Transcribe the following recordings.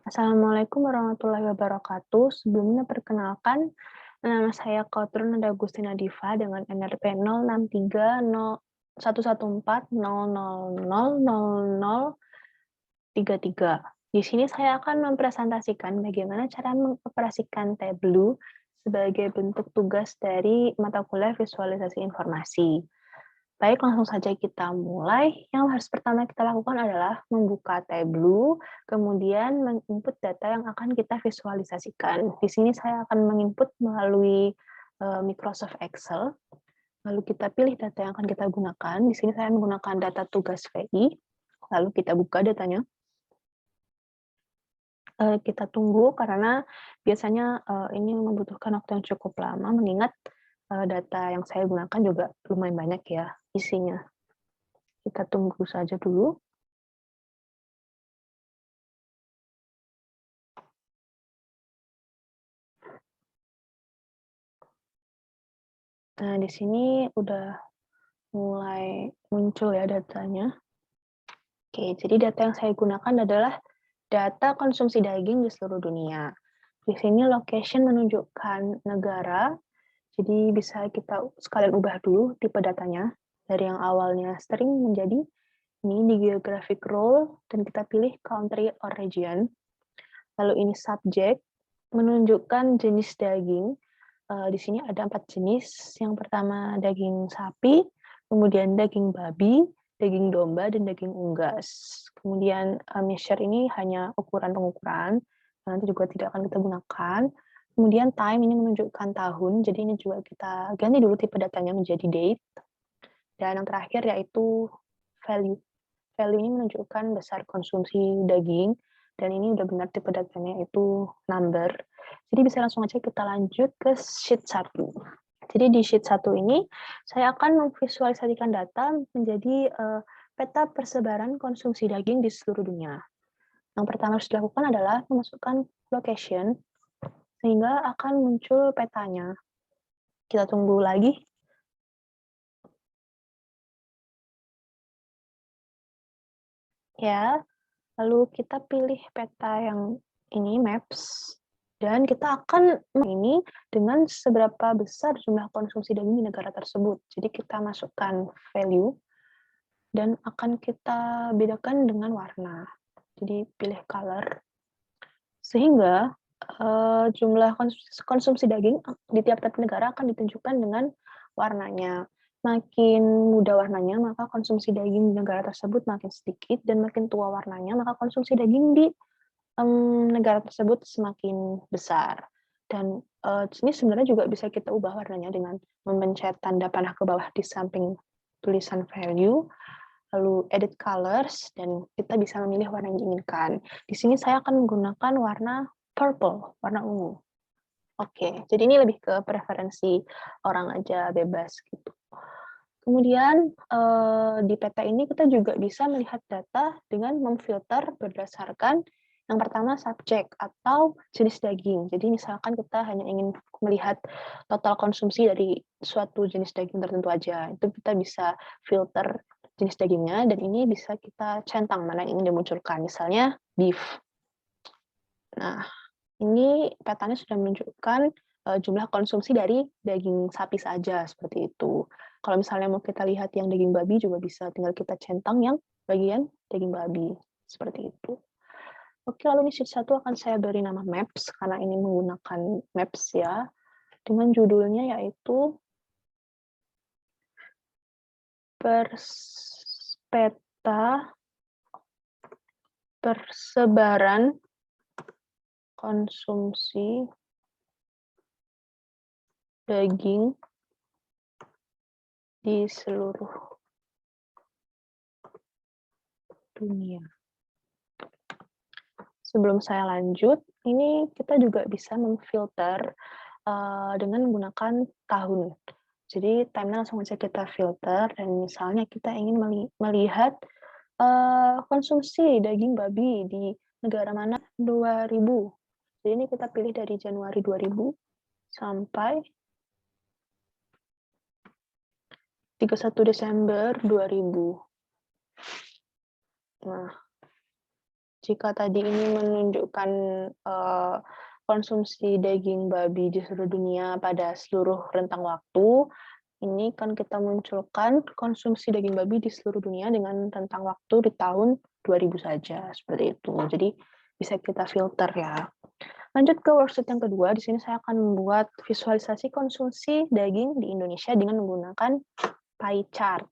Assalamualaikum warahmatullahi wabarakatuh. Sebelumnya perkenalkan, nama saya Kotrun Nanda Agustina Diva dengan NRP 063014000033. Di sini saya akan mempresentasikan bagaimana cara mengoperasikan Tableau sebagai bentuk tugas dari mata kuliah visualisasi informasi. Baik, langsung saja kita mulai. Yang harus pertama kita lakukan adalah membuka Tableau, kemudian menginput data yang akan kita visualisasikan. Di sini saya akan menginput melalui Microsoft Excel, lalu kita pilih data yang akan kita gunakan. Di sini saya menggunakan data tugas VI, lalu kita buka datanya. Kita tunggu karena biasanya ini membutuhkan waktu yang cukup lama, mengingat data yang saya gunakan juga lumayan banyak ya isinya. Kita tunggu saja dulu. Nah, di sini udah mulai muncul ya datanya. Oke, jadi data yang saya gunakan adalah data konsumsi daging di seluruh dunia. Di sini location menunjukkan negara, jadi bisa kita sekalian ubah dulu tipe datanya. Dari yang awalnya string menjadi ini di geographic role, dan kita pilih country or region. Lalu ini subject, menunjukkan jenis daging. Di sini ada 4 jenis. Yang pertama daging sapi, kemudian daging babi, daging domba, dan daging unggas. Kemudian measure ini hanya ukuran-pengukuran, nanti juga tidak akan kita gunakan. Kemudian time ini menunjukkan tahun, jadi ini juga kita ganti dulu tipe datanya menjadi date. Dan yang terakhir yaitu value. Value ini menunjukkan besar konsumsi daging, dan ini udah benar tipe datanya itu number. Jadi bisa langsung aja kita lanjut ke sheet 1. Jadi di sheet 1 ini, saya akan memvisualisasikan data menjadi peta persebaran konsumsi daging di seluruh dunia. Yang pertama harus dilakukan adalah memasukkan location, sehingga akan muncul petanya. Kita tunggu lagi. Ya, lalu kita pilih peta yang ini, maps, dan kita akan ini dengan seberapa besar jumlah konsumsi daging di negara tersebut. Jadi kita masukkan value, dan akan kita bedakan dengan warna. Jadi pilih color, sehingga jumlah konsumsi daging di tiap-tiap negara akan ditunjukkan dengan warnanya. Makin muda warnanya, maka konsumsi daging di negara tersebut makin sedikit, dan makin tua warnanya, maka konsumsi daging di negara tersebut semakin besar. Dan ini sebenarnya juga bisa kita ubah warnanya dengan memencet tanda panah ke bawah di samping tulisan value, lalu edit colors, dan kita bisa memilih warna yang diinginkan. Di sini saya akan menggunakan warna purple, warna ungu. Oke, jadi ini lebih ke preferensi orang aja, bebas gitu. Kemudian di peta ini kita juga bisa melihat data dengan memfilter berdasarkan yang pertama subjek atau jenis daging. Jadi misalkan kita hanya ingin melihat total konsumsi dari suatu jenis daging tertentu aja, itu kita bisa filter jenis dagingnya, dan ini bisa kita centang mana yang ingin dimunculkan, misalnya beef. Nah, ini petanya sudah menunjukkan jumlah konsumsi dari daging sapi saja, seperti itu. Kalau misalnya mau kita lihat yang daging babi juga bisa, tinggal kita centang yang bagian daging babi, seperti itu. Oke, lalu di sheet 1 akan saya beri nama maps, karena ini menggunakan maps ya, dengan judulnya yaitu peta persebaran konsumsi daging di seluruh dunia. Sebelum saya lanjut, ini kita juga bisa memfilter dengan menggunakan tahun. Jadi time-nya langsung aja kita filter, dan misalnya kita ingin melihat konsumsi daging babi di negara mana 2000. Jadi ini kita pilih dari Januari 2000 sampai 31 Desember 2000. Nah, jika tadi ini menunjukkan konsumsi daging babi di seluruh dunia pada seluruh rentang waktu, ini kan kita munculkan konsumsi daging babi di seluruh dunia dengan rentang waktu di tahun 2000 saja, seperti itu. Jadi bisa kita filter ya. Lanjut ke worksheet yang kedua, di sini saya akan membuat visualisasi konsumsi daging di Indonesia dengan menggunakan pie chart.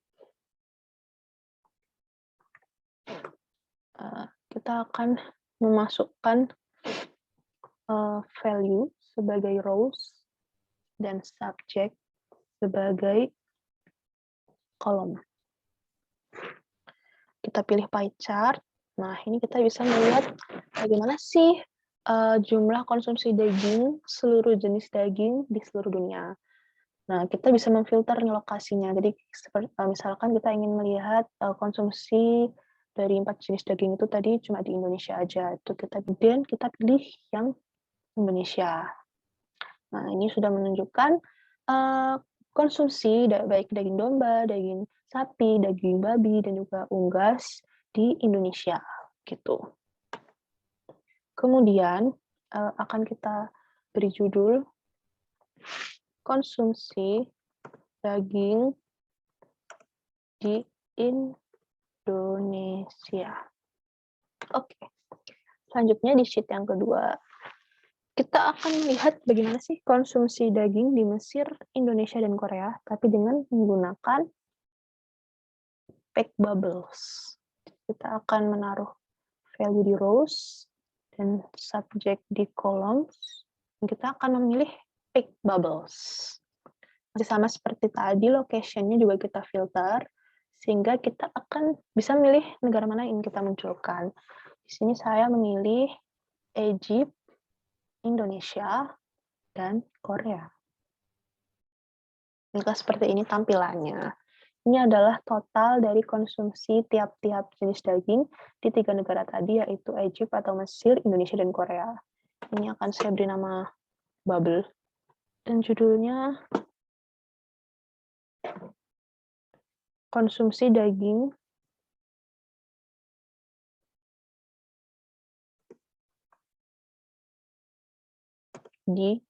Kita akan memasukkan value sebagai rows dan subject sebagai kolom. Kita pilih pie chart. Nah, ini kita bisa melihat bagaimana sih jumlah konsumsi daging, seluruh jenis daging di seluruh dunia. Nah, kita bisa memfilter lokasinya. Jadi, misalkan kita ingin melihat konsumsi dari 4 jenis daging itu tadi cuma di Indonesia aja. Itu kita pilih yang Indonesia. Nah, ini sudah menunjukkan konsumsi baik daging domba, daging sapi, daging babi, dan juga unggas di Indonesia, gitu. Kemudian akan kita beri judul konsumsi daging di Indonesia. Oke, selanjutnya di sheet yang kedua, kita akan melihat bagaimana sih konsumsi daging di Mesir, Indonesia, dan Korea, tapi dengan menggunakan pack bubbles. Kita akan menaruh value di rows dan subject di columns. Dan kita akan memilih pack bubbles. Masih sama seperti tadi, location-nya juga kita filter, sehingga kita akan bisa memilih negara mana yang ingin kita munculkan. Di sini saya memilih Egypt, Indonesia, dan Korea. Jika seperti ini tampilannya. Ini adalah total dari konsumsi tiap-tiap jenis daging di 3 negara tadi, yaitu Egypt atau Mesir, Indonesia, dan Korea. Ini akan saya beri nama bubble. Dan judulnya konsumsi daging di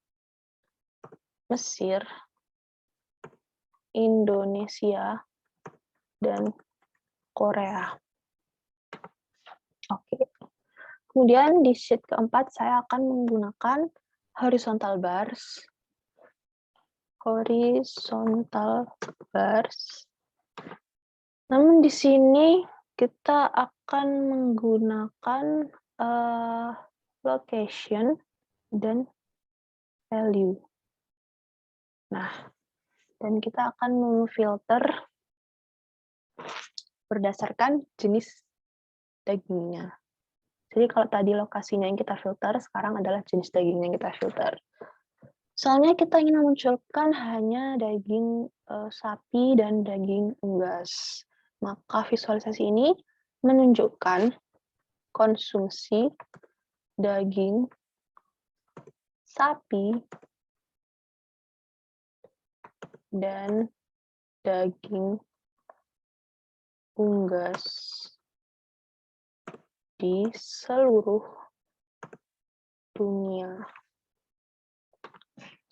Mesir, Indonesia, dan Korea. Oke. Kemudian di sheet keempat saya akan menggunakan horizontal bars. Namun di sini kita akan menggunakan location dan value. Nah, dan kita akan memfilter berdasarkan jenis dagingnya. Jadi kalau tadi lokasinya yang kita filter, sekarang adalah jenis daging yang kita filter. Soalnya kita ingin memunculkan hanya daging sapi dan daging unggas. Maka visualisasi ini menunjukkan konsumsi daging sapi dan daging unggas di seluruh dunia.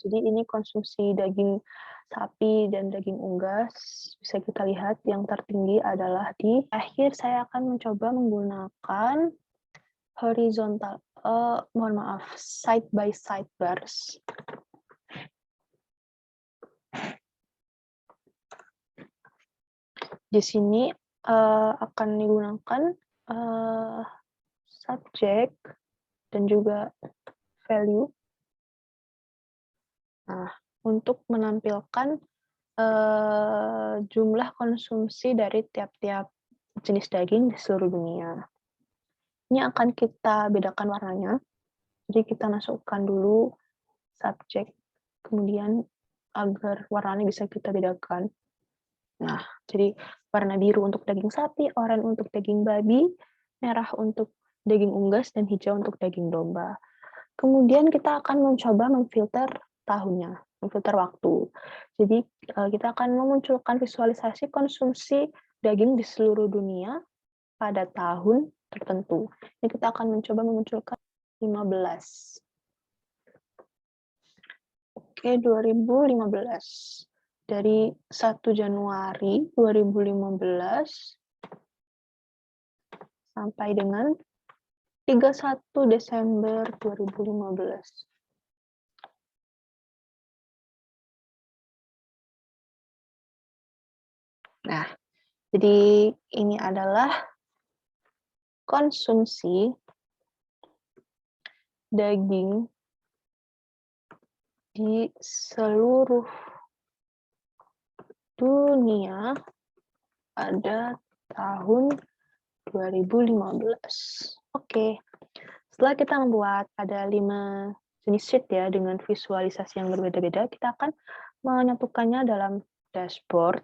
Jadi ini konsumsi daging sapi dan daging unggas, bisa kita lihat yang tertinggi adalah di akhir. Saya akan mencoba menggunakan horizontal, side by side bars. Di sini akan digunakan subject dan juga value. Nah, untuk menampilkan jumlah konsumsi dari tiap-tiap jenis daging di seluruh dunia. Ini akan kita bedakan warnanya. Jadi kita masukkan dulu subject, kemudian agar warnanya bisa kita bedakan. Nah, jadi warna biru untuk daging sapi, oranye untuk daging babi, merah untuk daging unggas, dan hijau untuk daging domba. Kemudian kita akan mencoba memfilter tahunnya, memfilter waktu. Jadi kita akan memunculkan visualisasi konsumsi daging di seluruh dunia pada tahun tertentu. Ini kita akan mencoba memunculkan 15. Oke, 2015. Dari 1 Januari 2015 sampai dengan 31 Desember 2015. Nah, jadi ini adalah konsumsi daging di seluruh dunia pada tahun 2015. Oke, setelah kita membuat ada 5 jenis sheet ya dengan visualisasi yang berbeda-beda, kita akan menyatukannya dalam dashboard.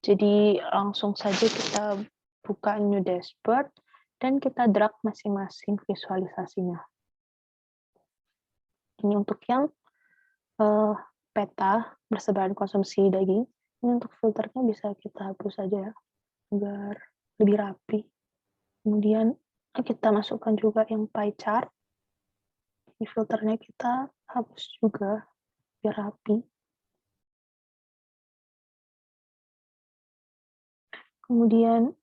Jadi langsung saja kita buka new dashboard dan kita drag masing-masing visualisasinya. Ini untuk yang peta persebaran konsumsi daging. Ini untuk filternya bisa kita hapus saja ya, agar lebih rapi. Kemudian kita masukkan juga yang pie chart. Di filternya kita hapus juga biar rapi. Kemudian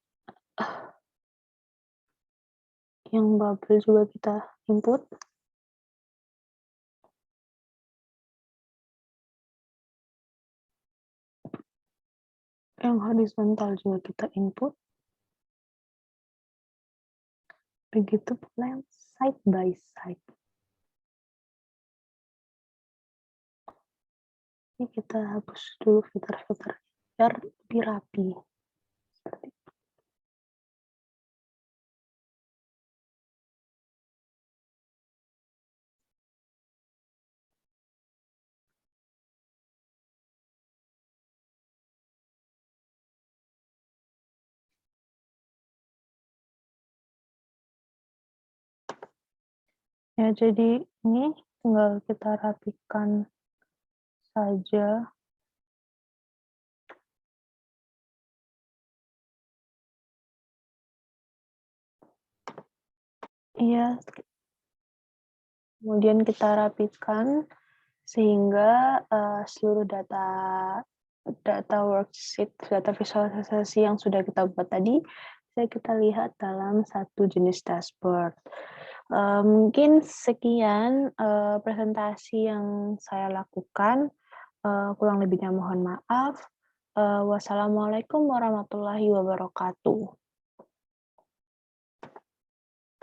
yang bubble juga kita input. Yang horizontal juga kita input. Begitu pula yang side by side. Ini kita hapus dulu filter-filter biar lebih rapi. Seperti itu. Ya, jadi ini tinggal kita rapikan saja. Iya, kemudian kita rapikan sehingga seluruh data worksheet, data visualisasi yang sudah kita buat tadi bisa kita lihat dalam satu jenis dashboard. Mungkin sekian presentasi yang saya lakukan. Kurang lebihnya mohon maaf. Wassalamualaikum warahmatullahi wabarakatuh.